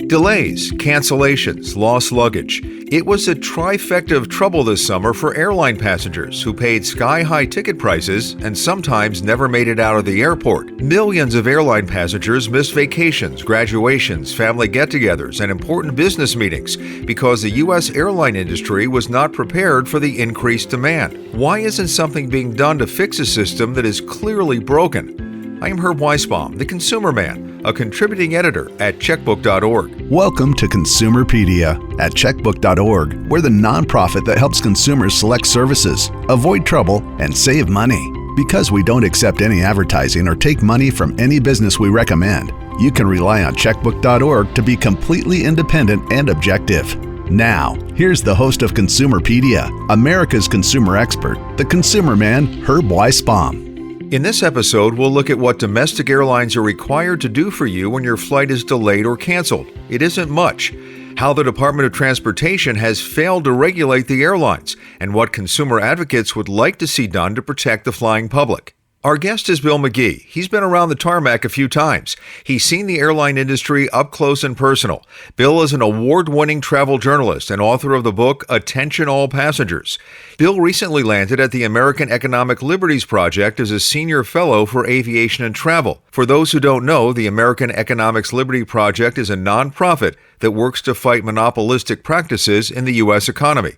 Delays, cancellations, lost luggage. It was a trifecta of trouble this summer for airline passengers who paid sky-high ticket prices and sometimes never made it out of the airport. Millions of airline passengers missed vacations, graduations, family get-togethers, and important business meetings because the U.S. airline industry was not prepared for the increased demand. Why isn't something being done to fix a system that is clearly broken? I am Herb Weisbaum, the Consumer Man, a contributing editor at checkbook.org. Welcome to Consumerpedia at checkbook.org. We're the nonprofit that helps consumers select services, avoid trouble, and save money. Because we don't accept any advertising or take money from any business we recommend, you can rely on checkbook.org to be completely independent and objective. Now, here's the host of Consumerpedia, America's consumer expert, the Consumer Man, Herb Weisbaum. In this episode, we'll look at what domestic airlines are required to do for you when your flight is delayed or canceled. It isn't much. How the Department of Transportation has failed to regulate the airlines, and what consumer advocates would like to see done to protect the flying public. Our guest is Bill McGee. He's been around the tarmac a few times. He's seen the airline industry up close and personal. Bill is an award-winning travel journalist and author of the book Attention All Passengers. Bill recently landed at the American Economic Liberties Project as a senior fellow for aviation and travel. For those who don't know, the American Economic Liberty Project is a nonprofit that works to fight monopolistic practices in the U.S. economy.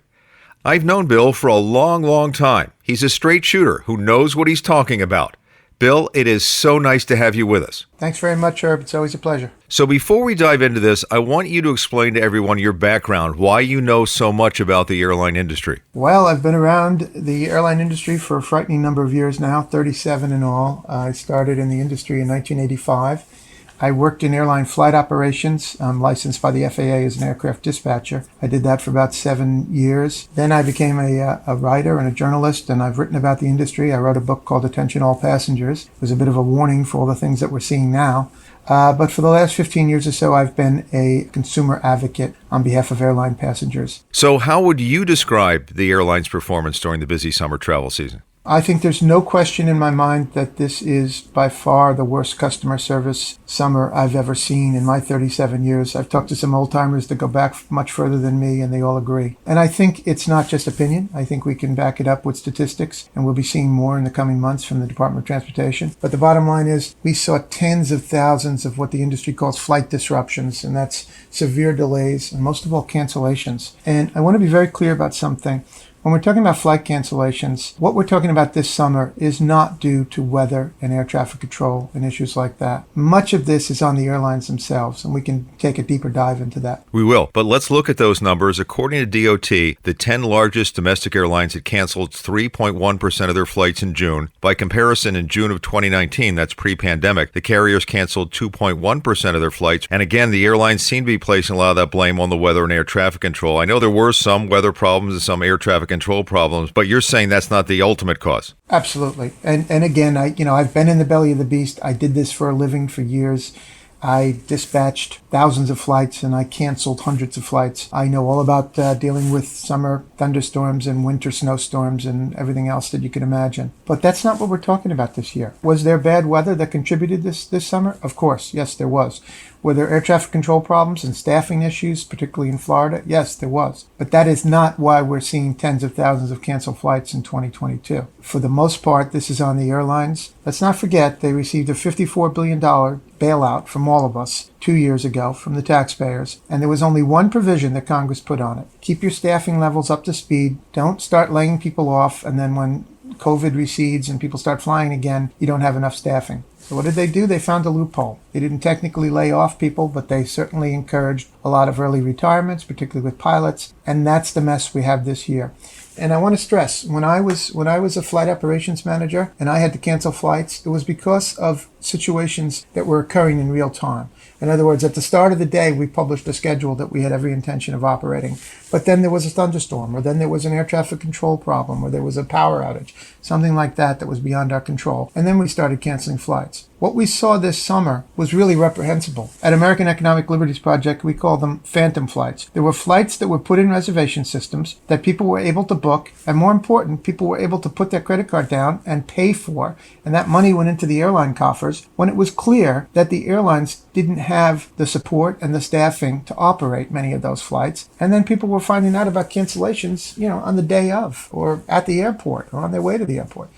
I've known Bill for a long time. He's a straight shooter who knows what he's talking about. Bill, it is so nice to have you with us. Thanks very much, Herb. It's always a pleasure. So before we dive into this, I want you to explain to everyone your background, why you know so much about the airline industry. Well, I've been around the airline industry for a frightening number of years now, 37 in all. I started in the industry in 1985. I worked in airline flight operations. I'm licensed by the FAA as an aircraft dispatcher. I did that for about 7 years. Then I became a writer and a journalist, and I've written about the industry. I wrote a book called Attention All Passengers. It was a bit of a warning for all the things that we're seeing now. But for the last 15 years or so, I've been a consumer advocate on behalf of airline passengers. So how would you describe the airline's performance during the busy summer travel season? I think there's no question in my mind that this is by far the worst customer service summer I've ever seen in my 37 years. I've talked to some old timers that go back much further than me, and they all agree. And I think it's not just opinion. I think we can back it up with statistics, and we'll be seeing more in the coming months from the Department of Transportation. But the bottom line is we saw tens of thousands of what the industry calls flight disruptions, and that's severe delays and most of all cancellations. And I want to be very clear about something. When we're talking about flight cancellations, what we're talking about this summer is not due to weather and air traffic control and issues like that. Much of this is on the airlines themselves, and we can take a deeper dive into that. We will, but let's look at those numbers. According to DOT, the 10 largest domestic airlines had canceled 3.1% of their flights in June. By comparison, in June of 2019, that's pre-pandemic, the carriers canceled 2.1% of their flights. And again, the airlines seem to be placing a lot of that blame on the weather and air traffic control. I know there were some weather problems and some air traffic control problems, but you're saying that's not the ultimate cause. Absolutely. And again, I've been in the belly of the beast. I did this for a living for years. I dispatched thousands of flights and I canceled hundreds of flights. I know all about dealing with summer thunderstorms and winter snowstorms and everything else that you can imagine. But that's not what we're talking about this year. Was there bad weather that contributed this summer? Of course, yes, there was. Were there air traffic control problems and staffing issues, particularly in Florida? Yes, there was. But that is not why we're seeing tens of thousands of canceled flights in 2022. For the most part, this is on the airlines. Let's not forget they received a $54 billion bailout from all of us 2 years ago from the taxpayers, and there was only one provision that Congress put on it. Keep your staffing levels up to speed. Don't start laying people off, and then when COVID recedes and people start flying again, you don't have enough staffing. So what did they do? They found a loophole. They didn't technically lay off people, but they certainly encouraged a lot of early retirements, particularly with pilots, and that's the mess we have this year. And I want to stress, when I was a flight operations manager and I had to cancel flights, it was because of situations that were occurring in real time. In other words, at the start of the day, we published a schedule that we had every intention of operating. But then there was a thunderstorm, or then there was an air traffic control problem, or there was a power outage, something like that was beyond our control. And then we started canceling flights. What we saw this summer was really reprehensible. At American Economic Liberties Project, we call them phantom flights. There were flights that were put in reservation systems that people were able to book, and more important, people were able to put their credit card down and pay for, and that money went into the airline coffers when it was clear that the airlines didn't have the support and the staffing to operate many of those flights. And then people were finding out about cancellations, on the day of, or at the airport, or on their way to the airport.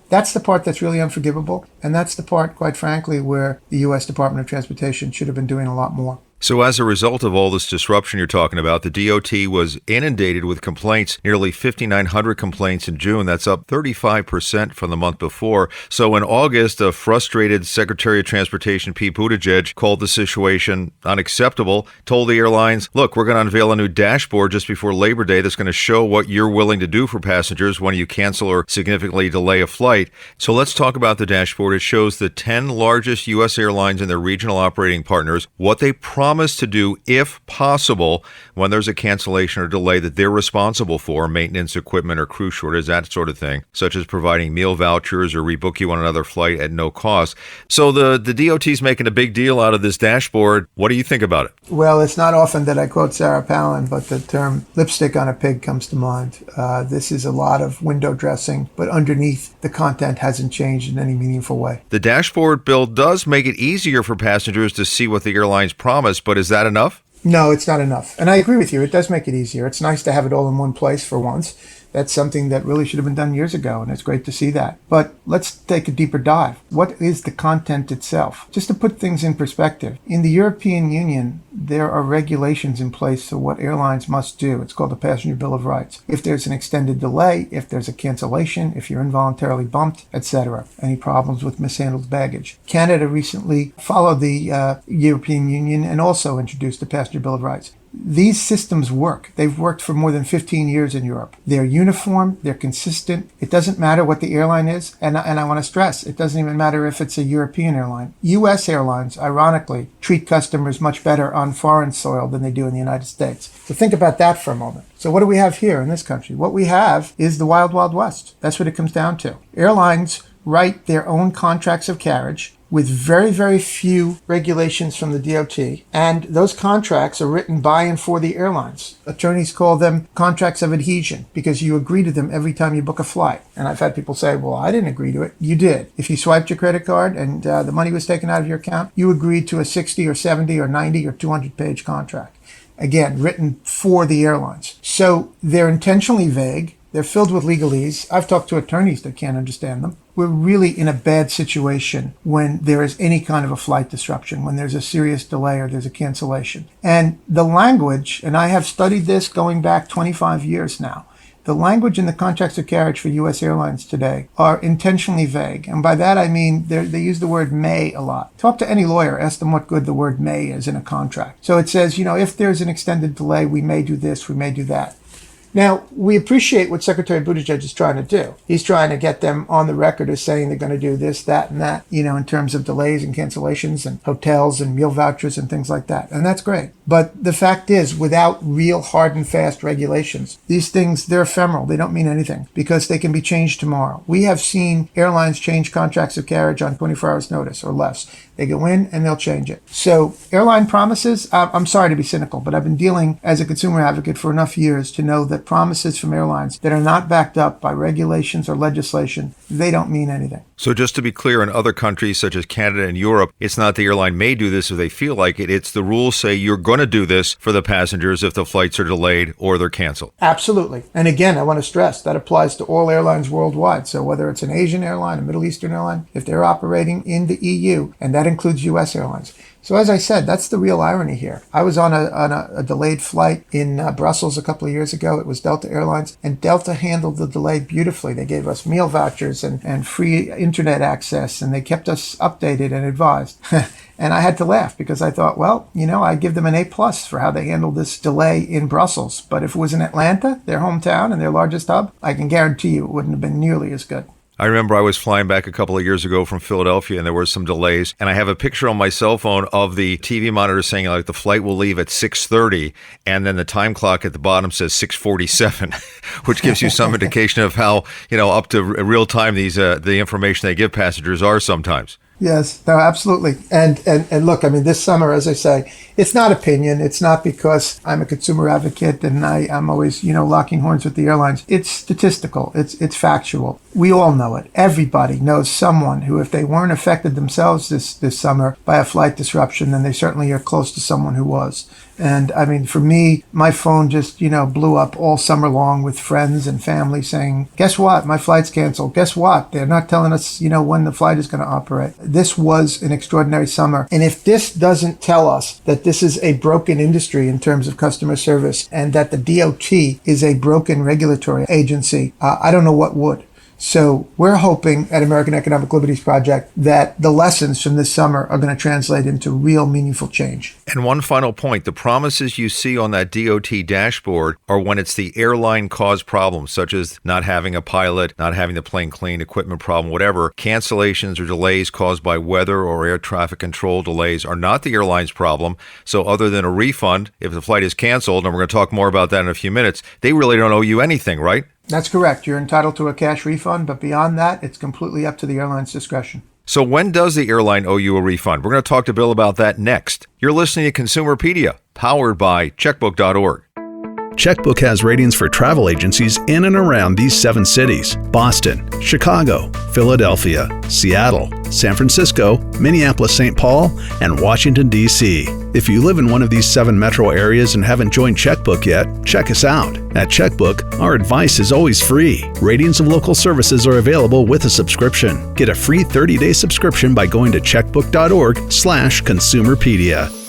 That's the part that's really unforgivable, and that's the part, quite frankly, where the U.S. Department of Transportation should have been doing a lot more. So as a result of all this disruption you're talking about, the DOT was inundated with complaints, nearly 5,900 complaints in June. That's up 35% from the month before. So in August, a frustrated Secretary of Transportation, Pete Buttigieg, called the situation unacceptable, told the airlines, look, we're going to unveil a new dashboard just before Labor Day that's going to show what you're willing to do for passengers when you cancel or significantly delay a flight. So let's talk about the dashboard. It shows the 10 largest U.S. airlines and their regional operating partners, what they promise to do, if possible, when there's a cancellation or delay that they're responsible for, maintenance, equipment, or crew shortage, that sort of thing, such as providing meal vouchers or rebook you on another flight at no cost. So the DOT's making a big deal out of this dashboard. What do you think about it? Well, it's not often that I quote Sarah Palin, but the term lipstick on a pig comes to mind. This is a lot of window dressing, but underneath, the content hasn't changed in any meaningful way. The dashboard bill does make it easier for passengers to see what the airlines promise, but is that enough? No, it's not enough. And I agree with you. It does make it easier. It's nice to have it all in one place for once. That's something that really should have been done years ago, and it's great to see that. But let's take a deeper dive. What is the content itself? Just to put things in perspective, in the European Union, there are regulations in place for what airlines must do. It's called the Passenger Bill of Rights. If there's an extended delay, if there's a cancellation, if you're involuntarily bumped, etc. Any problems with mishandled baggage. Canada recently followed the European Union and also introduced the Passenger Bill of Rights. These systems work. They've worked for more than 15 years in Europe. They're uniform. They're consistent. It doesn't matter what the airline is. And I want to stress, it doesn't even matter if it's a European airline. U.S. airlines, ironically, treat customers much better on foreign soil than they do in the United States. So think about that for a moment. So what do we have here in this country? What we have is the wild, wild west. That's what it comes down to. Airlines write their own contracts of carriage with very, very few regulations from the DOT. And those contracts are written by and for the airlines. Attorneys call them contracts of adhesion because you agree to them every time you book a flight. And I've had people say, well, I didn't agree to it. You did. If you swiped your credit card and the money was taken out of your account, you agreed to a 60 or 70 or 90 or 200-page contract. Again, written for the airlines. So they're intentionally vague. They're filled with legalese. I've talked to attorneys that can't understand them. We're really in a bad situation when there is any kind of a flight disruption, when there's a serious delay or there's a cancellation. And the language, and I have studied this going back 25 years now, the language in the contracts of carriage for U.S. airlines today are intentionally vague. And by that I mean they use the word may a lot. Talk to any lawyer, ask them what good the word may is in a contract. So it says, if there's an extended delay, we may do this, we may do that. Now, we appreciate what Secretary Buttigieg is trying to do. He's trying to get them on the record as saying they're going to do this, that, and that, in terms of delays and cancellations and hotels and meal vouchers and things like that. And that's great. But the fact is, without real hard and fast regulations, these things, they're ephemeral. They don't mean anything because they can be changed tomorrow. We have seen airlines change contracts of carriage on 24 hours notice or less. They go in and they'll change it. So airline promises, I'm sorry to be cynical, but I've been dealing as a consumer advocate for enough years to know that promises from airlines that are not backed up by regulations or legislation, they don't mean anything. So just to be clear, in other countries such as Canada and Europe, it's not the airline may do this if they feel like it. It's the rules say you're going to do this for the passengers if the flights are delayed or they're canceled. Absolutely. And again, I want to stress that applies to all airlines worldwide. So whether it's an Asian airline, a Middle Eastern airline, if they're operating in the EU, and that includes U.S. airlines. So as I said, that's the real irony here. I was on a delayed flight in Brussels a couple of years ago. It was Delta Airlines, and Delta handled the delay beautifully. They gave us meal vouchers and free internet access, and they kept us updated and advised. And I had to laugh because I thought, well, I give them an A+ for how they handled this delay in Brussels. But if it was in Atlanta, their hometown and their largest hub, I can guarantee you it wouldn't have been nearly as good. I remember I was flying back a couple of years ago from Philadelphia and there were some delays. And I have a picture on my cell phone of the TV monitor saying like the flight will leave at 6:30. And then the time clock at the bottom says 6:47, which gives you some indication of how, up to real time the information they give passengers are sometimes. Yes, no, absolutely. And look, I mean, this summer, as I say, it's not opinion. It's not because I'm a consumer advocate and I'm always, locking horns with the airlines. It's statistical. It's factual. We all know it. Everybody knows someone who, if they weren't affected themselves this summer by a flight disruption, then they certainly are close to someone who was. And I mean, for me, my phone just, blew up all summer long with friends and family saying, guess what? My flight's canceled. Guess what? They're not telling us, when the flight is going to operate. This was an extraordinary summer. And if this doesn't tell us that this is a broken industry in terms of customer service and that the DOT is a broken regulatory agency, I don't know what would. So we're hoping at American Economic Liberties Project that the lessons from this summer are going to translate into real meaningful change. And one final point, the promises you see on that DOT dashboard are when it's the airline caused problems, such as not having a pilot, not having the plane clean, equipment problem, whatever. Cancellations or delays caused by weather or air traffic control delays are not the airline's problem. So other than a refund, if the flight is canceled, and we're going to talk more about that in a few minutes, they really don't owe you anything, right? That's correct. You're entitled to a cash refund, but beyond that, it's completely up to the airline's discretion. So when does the airline owe you a refund? We're going to talk to Bill about that next. You're listening to Consumerpedia, powered by checkbook.org. Checkbook has ratings for travel agencies in and around these 7 cities: Boston, Chicago, Philadelphia, Seattle, San Francisco, Minneapolis-St. Paul, and Washington, D.C. If you live in one of these 7 metro areas and haven't joined Checkbook yet, check us out. At Checkbook, our advice is always free. Ratings of local services are available with a subscription. Get a free 30-day subscription by going to checkbook.org/consumerpedia.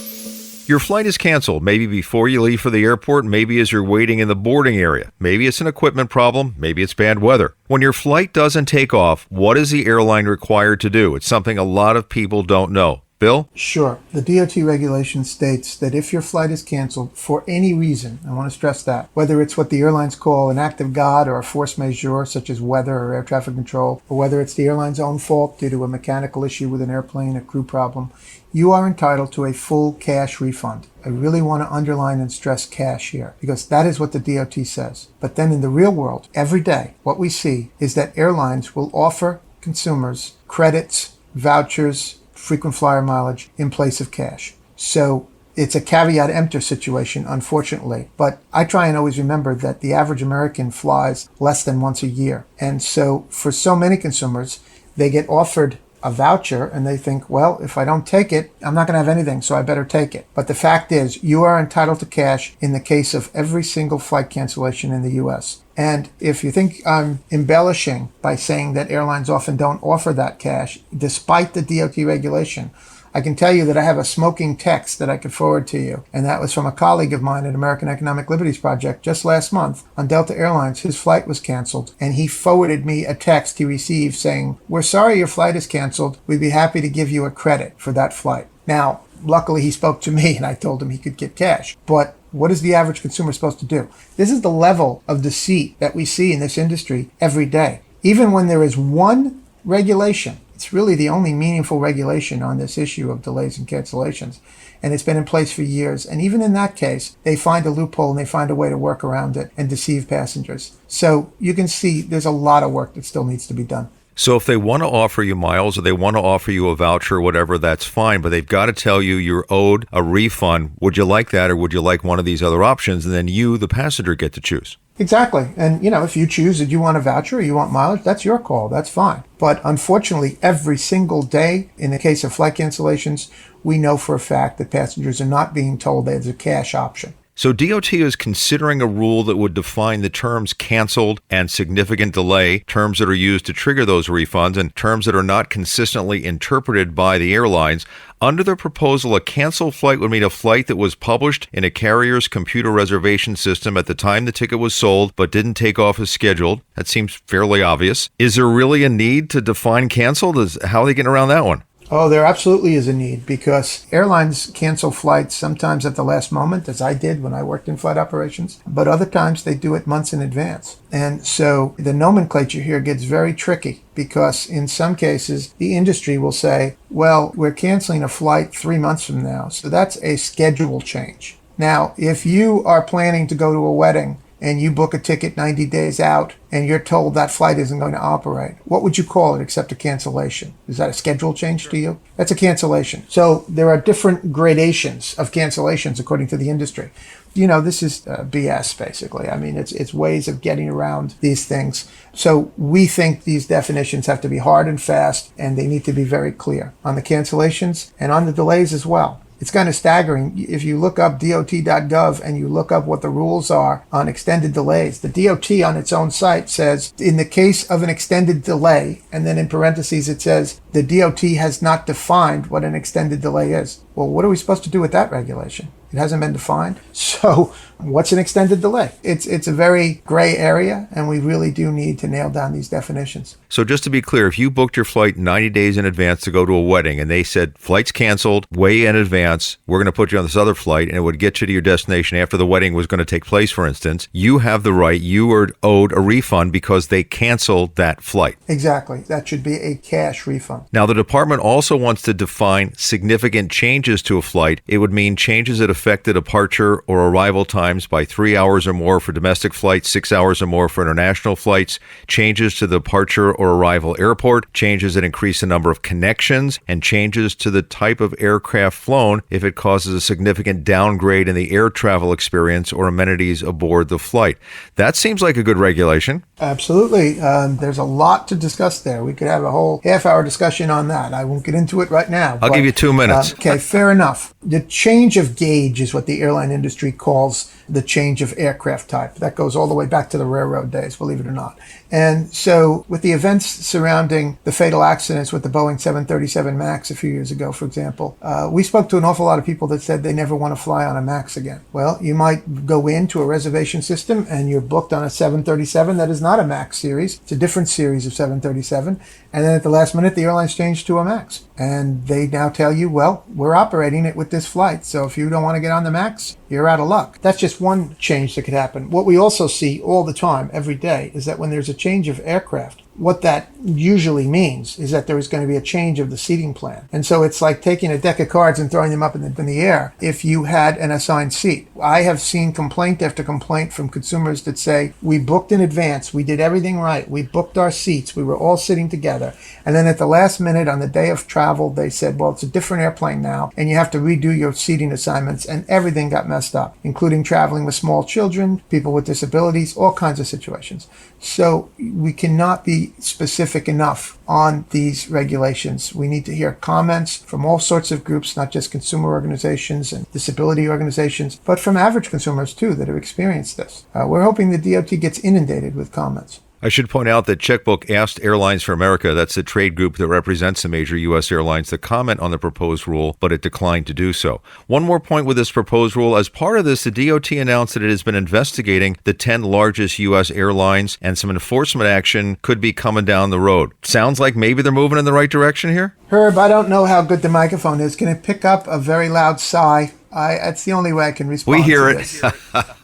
Your flight is canceled, maybe before you leave for the airport, maybe as you're waiting in the boarding area. Maybe it's an equipment problem, maybe it's bad weather. When your flight doesn't take off, what is the airline required to do? It's something a lot of people don't know. Bill? Sure. The DOT regulation states that if your flight is canceled for any reason, I want to stress that, whether it's what the airlines call an act of God or a force majeure, such as weather or air traffic control, or whether it's the airline's own fault due to a mechanical issue with an airplane, a crew problem, you are entitled to a full cash refund. I really want to underline and stress cash here, because that is what the DOT says. But then in the real world, every day, what we see is that airlines will offer consumers credits, vouchers, frequent flyer mileage in place of cash. So it's a caveat emptor situation, unfortunately. But I try and always remember that the average American flies less than once a year. And so for so many consumers, they get offered a voucher and they think, well, if I don't take it, I'm not going to have anything, so I better take it. But the fact is, you are entitled to cash in the case of every single flight cancellation in the U.S. And if you think I'm embellishing by saying that airlines often don't offer that cash, despite the DOT regulation, I can tell you that I have a smoking text that I could forward to you. And that was from a colleague of mine at American Economic Liberties Project just last month on Delta Airlines. His flight was canceled, and he forwarded me a text he received saying, "We're sorry your flight is canceled. We'd be happy to give you a credit for that flight." Now, luckily he spoke to me and I told him he could get cash. But what is the average consumer supposed to do? This is the level of deceit that we see in this industry every day. Even when there is one regulation, it's really the only meaningful regulation on this issue of delays and cancellations. And it's been in place for years. And even in that case, they find a loophole and they find a way to work around it and deceive passengers. So you can see there's a lot of work that still needs to be done. So if they want to offer you miles or they want to offer you a voucher or whatever, that's fine. But they've got to tell you you're owed a refund. Would you like that, or would you like one of these other options? And then you, the passenger, get to choose. Exactly. And, if you choose that you want a voucher or you want mileage, that's your call. That's fine. But unfortunately, every single day, in the case of flight cancellations, we know for a fact that passengers are not being told there's a cash option. So DOT is considering a rule that would define the terms canceled and significant delay, terms that are used to trigger those refunds, and terms that are not consistently interpreted by the airlines. Under the proposal, a canceled flight would mean a flight that was published in a carrier's computer reservation system at the time the ticket was sold, but didn't take off as scheduled. That seems fairly obvious. Is there really a need to define canceled? How are they getting around that one? Oh, there absolutely is a need, because airlines cancel flights sometimes at the last moment, as I did when I worked in flight operations, but other times they do it months in advance. And so the nomenclature here gets very tricky, because in some cases the industry will say, well, we're canceling a flight 3 months from now, so that's a schedule change. Now, if you are planning to go to a wedding and you book a ticket 90 days out and you're told that flight isn't going to operate, what would you call it except a cancellation? Is that a schedule change to you? That's a cancellation. So there are different gradations of cancellations according to the industry. This is BS, basically. I mean, it's ways of getting around these things. So we think these definitions have to be hard and fast, and they need to be very clear on the cancellations and on the delays as well. It's kind of staggering. If you look up dot.gov and you look up what the rules are on extended delays, the DOT on its own site says, in the case of an extended delay, and then in parentheses it says, the DOT has not defined what an extended delay is. Well, what are we supposed to do with that regulation? It hasn't been defined. So what's an extended delay? It's a very gray area, and we really do need to nail down these definitions. So just to be clear, if you booked your flight 90 days in advance to go to a wedding and they said, flight's canceled way in advance, we're going to put you on this other flight and it would get you to your destination after the wedding was going to take place, for instance, you have the right, you are owed a refund because they canceled that flight. Exactly. That should be a cash refund. Now, the department also wants to define significant changes to a flight. It would mean changes that affect the departure or arrival times by 3 hours or more for domestic flights, 6 hours or more for international flights, changes to the departure or arrival airport, changes that increase the number of connections, and changes to the type of aircraft flown if it causes a significant downgrade in the air travel experience or amenities aboard the flight. That seems like a good regulation. Absolutely. There's a lot to discuss there. We could have a whole half-hour discussion on that. I won't get into it right now. I'll give you 2 minutes. Okay, fair enough. The change of gauge is what the airline industry calls the change of aircraft type. That goes all the way back to the railroad days, believe it or not. And so with the events surrounding the fatal accidents with the Boeing 737 MAX a few years ago, for example, we spoke to an awful lot of people that said they never want to fly on a MAX again. Well, you might go into a reservation system and you're booked on a 737 that is not a MAX series. It's a different series of 737. And then at the last minute, the airlines changed to a MAX. And they now tell you, well, we're operating it with this flight. So if you don't want to get on the MAX, you're out of luck. That's just one change that could happen. What we also see all the time, every day, is that when there's a change of aircraft, what that usually means is that there is going to be a change of the seating plan. And so it's like taking a deck of cards and throwing them up in the air if you had an assigned seat. I have seen complaint after complaint from consumers that say, we booked in advance, we did everything right, we booked our seats, we were all sitting together. And then at the last minute on the day of travel, they said, well, it's a different airplane now, and you have to redo your seating assignments, and everything got messed up, including traveling with small children, people with disabilities, all kinds of situations. So we cannot be specific enough on these regulations. We need to hear comments from all sorts of groups, not just consumer organizations and disability organizations, but from average consumers too that have experienced this. We're hoping the DOT gets inundated with comments. I should point out that Checkbook asked Airlines for America, that's the trade group that represents the major U.S. airlines, to comment on the proposed rule, but it declined to do so. One more point with this proposed rule. As part of this, the DOT announced that it has been investigating the 10 largest U.S. airlines, and some enforcement action could be coming down the road. Sounds like maybe they're moving in the right direction here? Herb, I don't know how good the microphone is. Can it pick up a very loud sigh? That's the only way I can respond. We hear to it. This.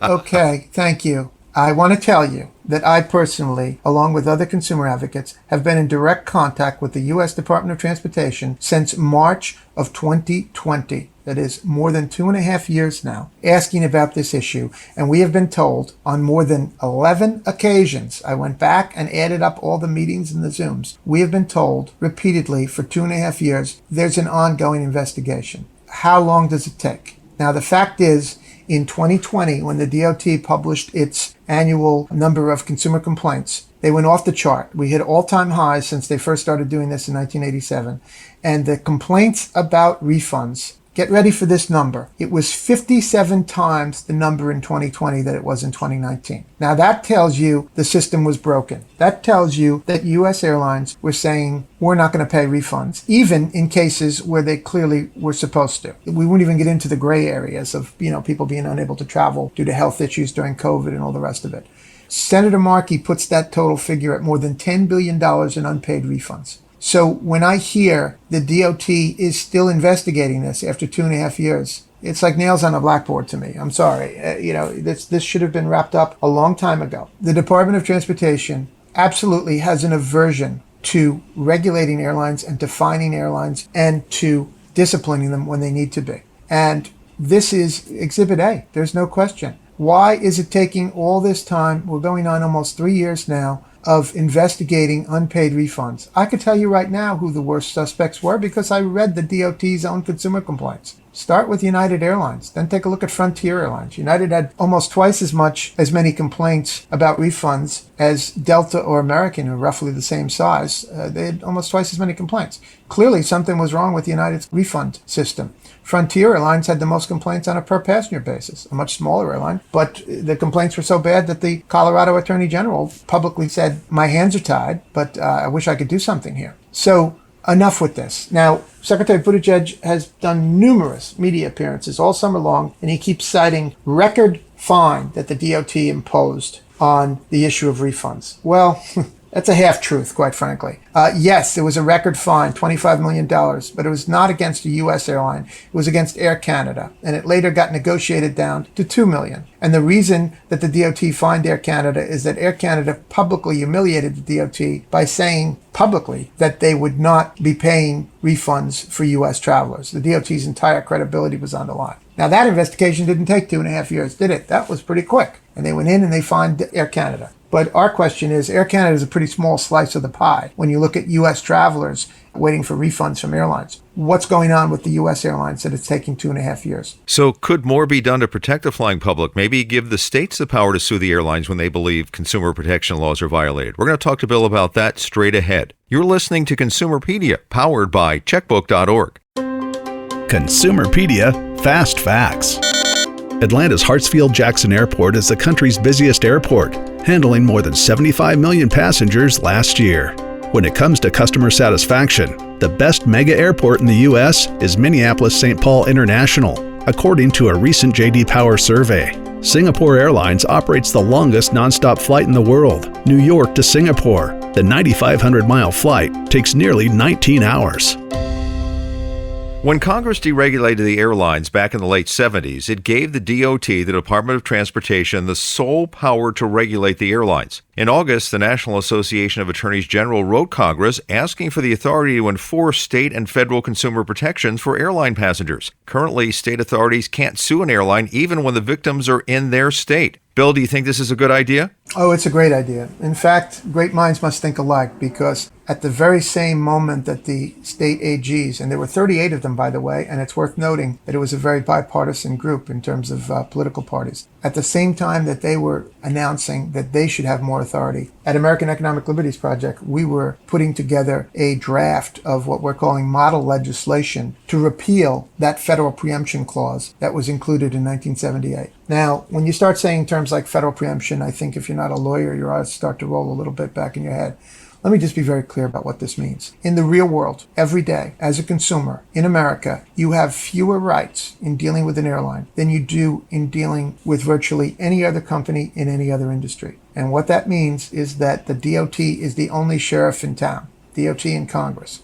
Okay, thank you. I want to tell you that I personally, along with other consumer advocates, have been in direct contact with the U.S. Department of Transportation since March of 2020. That is more than 2.5 years now, asking about this issue. And we have been told on more than 11 occasions, I went back and added up all the meetings and the Zooms, we have been told repeatedly for 2.5 years, there's an ongoing investigation. How long does it take? Now, the fact is, in 2020, when the DOT published its annual number of consumer complaints, they went off the chart. We hit all-time highs since they first started doing this in 1987. And the complaints about refunds, get ready for this number. It was 57 times the number in 2020 that it was in 2019. Now that tells you the system was broken. That tells you that U.S. airlines were saying, we're not going to pay refunds, even in cases where they clearly were supposed to. We won't even get into the gray areas of, people being unable to travel due to health issues during COVID and all the rest of it. Senator Markey puts that total figure at more than $10 billion in unpaid refunds. So when I hear the DOT is still investigating this after 2.5 years, it's like nails on a blackboard to me. I'm sorry. This should have been wrapped up a long time ago. The Department of Transportation absolutely has an aversion to regulating airlines and defining airlines and to disciplining them when they need to be. And this is Exhibit A. There's no question. Why is it taking all this time? We're going on almost 3 years now of investigating unpaid refunds. I could tell you right now who the worst suspects were because I read the DOT's own consumer complaints. Start with United Airlines, then take a look at Frontier Airlines. United had almost twice as many complaints about refunds as Delta or American, who are roughly the same size. They had almost twice as many complaints. Clearly, something was wrong with United's refund system. Frontier Airlines had the most complaints on a per passenger basis, a much smaller airline, but the complaints were so bad that the Colorado Attorney General publicly said, my hands are tied, but I wish I could do something here. So enough with this. Now, Secretary Buttigieg has done numerous media appearances all summer long, and he keeps citing record fine that the DOT imposed on the issue of refunds. Well, that's a half-truth, quite frankly. Yes, there was a record fine, $25 million, but it was not against a U.S. airline. It was against Air Canada, and it later got negotiated down to $2 million. And the reason that the DOT fined Air Canada is that Air Canada publicly humiliated the DOT by saying publicly that they would not be paying refunds for U.S. travelers. The DOT's entire credibility was on the line. Now, that investigation didn't take 2.5 years, did it? That was pretty quick. And they went in and they fined Air Canada. But our question is, Air Canada is a pretty small slice of the pie when you look at U.S. travelers waiting for refunds from airlines. What's going on with the U.S. airlines that it's taking 2.5 years? So could more be done to protect the flying public? Maybe give the states the power to sue the airlines when they believe consumer protection laws are violated. We're going to talk to Bill about that straight ahead. You're listening to Consumerpedia, powered by checkbook.org. Consumerpedia Fast Facts. Atlanta's Hartsfield-Jackson Airport is the country's busiest airport, handling more than 75 million passengers last year. When it comes to customer satisfaction, the best mega airport in the U.S. is Minneapolis-St. Paul International, according to a recent J.D. Power survey. Singapore Airlines operates the longest nonstop flight in the world, New York to Singapore. The 9,500-mile flight takes nearly 19 hours. When Congress deregulated the airlines back in the late 70s, it gave the DOT, the Department of Transportation, the sole power to regulate the airlines. In August, the National Association of Attorneys General wrote Congress asking for the authority to enforce state and federal consumer protections for airline passengers. Currently, state authorities can't sue an airline even when the victims are in their state. Bill, do you think this is a good idea? Oh, it's a great idea. In fact, great minds must think alike, because at the very same moment that the state AGs, and there were 38 of them, by the way, and it's worth noting that it was a very bipartisan group in terms of political parties, at the same time that they were announcing that they should have more authority, at American Economic Liberties Project, we were putting together a draft of what we're calling model legislation to repeal that federal preemption clause that was included in 1978. Now, when you start saying terms like federal preemption, I think if you're not a lawyer, your eyes start to roll a little bit back in your head. Let me just be very clear about what this means. In the real world, every day, as a consumer in America, you have fewer rights in dealing with an airline than you do in dealing with virtually any other company in any other industry. And what that means is that the DOT is the only sheriff in town, DOT and Congress.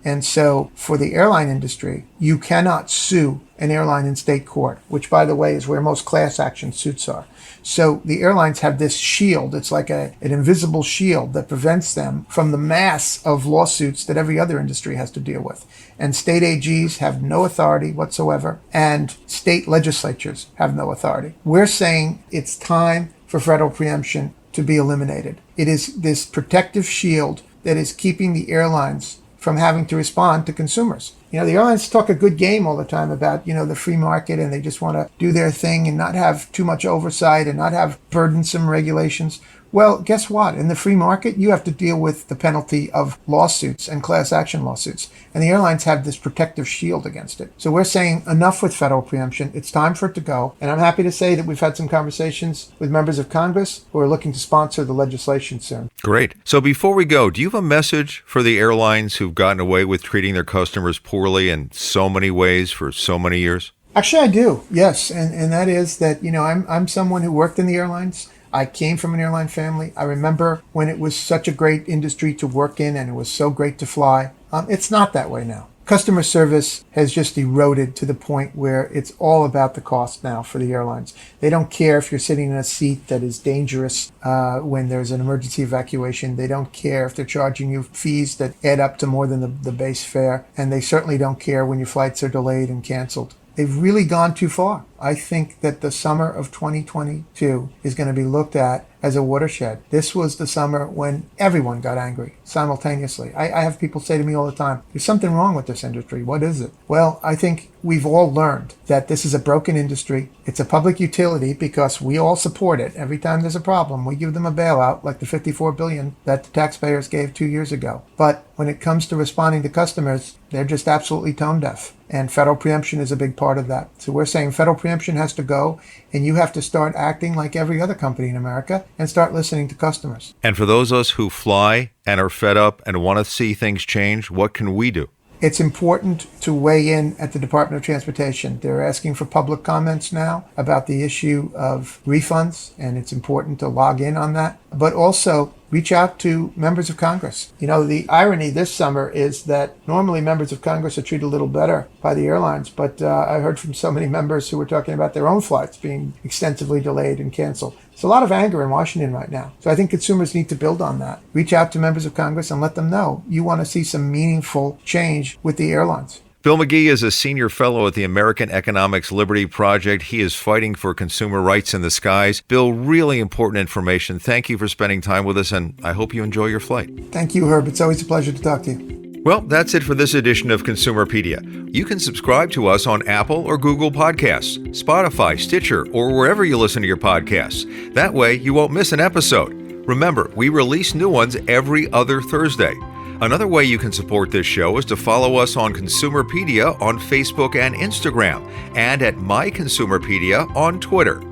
And so for the airline industry, you cannot sue an airline in state court, which, by the way, is where most class action suits are. So the airlines have this shield. It's like an invisible shield that prevents them from the mass of lawsuits that every other industry has to deal with. And state AGs have no authority whatsoever, and state legislatures have no authority. We're saying it's time for federal preemption to be eliminated. It is this protective shield that is keeping the airlines from having to respond to consumers. You know, the airlines talk a good game all the time about, the free market, and they just want to do their thing and not have too much oversight and not have burdensome regulations. Well, guess what? In the free market, you have to deal with the penalty of lawsuits and class action lawsuits. And the airlines have this protective shield against it. So we're saying enough with federal preemption. It's time for it to go. And I'm happy to say that we've had some conversations with members of Congress who are looking to sponsor the legislation soon. Great. So before we go, do you have a message for the airlines who've gotten away with treating their customers poorly in so many ways for so many years? Actually, I do. Yes. And that is that, I'm someone who worked in the airlines. I came from an airline family. I remember when it was such a great industry to work in and it was so great to fly. It's not that way now. Customer service has just eroded to the point where it's all about the cost now for the airlines. They don't care if you're sitting in a seat that is dangerous when there's an emergency evacuation. They don't care if they're charging you fees that add up to more than the base fare. And they certainly don't care when your flights are delayed and canceled. They've really gone too far. I think that the summer of 2022 is going to be looked at as a watershed. This was the summer when everyone got angry simultaneously. I have people say to me all the time, there's something wrong with this industry. What is it? Well, I think we've all learned that this is a broken industry. It's a public utility because we all support it. Every time there's a problem, we give them a bailout like the $54 billion that the taxpayers gave 2 years ago. But when it comes to responding to customers, they're just absolutely tone deaf. And federal preemption is a big part of that. So we're saying federal preemption has to go, and you have to start acting like every other company in America and start listening to customers. And for those of us who fly and are fed up and want to see things change, what can we do? It's important to weigh in at the Department of Transportation. They're asking for public comments now about the issue of refunds, and it's important to log in on that. But also reach out to members of Congress. You know, the irony this summer is that normally members of Congress are treated a little better by the airlines, but I heard from so many members who were talking about their own flights being extensively delayed and canceled. There's a lot of anger in Washington right now. So I think consumers need to build on that. Reach out to members of Congress and let them know you want to see some meaningful change with the airlines. Bill McGee is a senior fellow at the American Economics Liberty Project. He is fighting for consumer rights in the skies. Bill, really important information. Thank you for spending time with us, and I hope you enjoy your flight. Thank you, Herb. It's always a pleasure to talk to you. Well, that's it for this edition of Consumerpedia. You can subscribe to us on Apple or Google Podcasts, Spotify, Stitcher, or wherever you listen to your podcasts. That way, you won't miss an episode. Remember, we release new ones every other Thursday. Another way you can support this show is to follow us on Consumerpedia on Facebook and Instagram, and at My Consumerpedia on Twitter.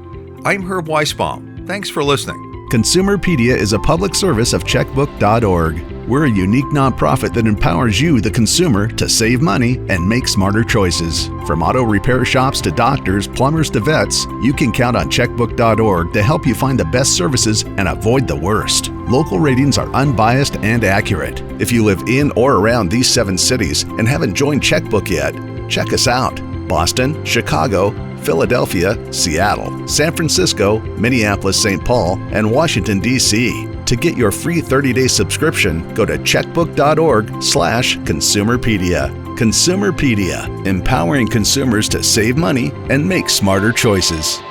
I'm Herb Weisbaum. Thanks for listening. Consumerpedia is a public service of checkbook.org. We're a unique nonprofit that empowers you, the consumer, to save money and make smarter choices. From auto repair shops to doctors, plumbers to vets, you can count on checkbook.org to help you find the best services and avoid the worst. Local ratings are unbiased and accurate. If you live in or around these 7 cities and haven't joined Checkbook yet, check us out. Boston, Chicago, Philadelphia, Seattle, San Francisco, Minneapolis, St. Paul, and Washington, D.C. To get your free 30-day subscription, go to checkbook.org/Consumerpedia. Consumerpedia, empowering consumers to save money and make smarter choices.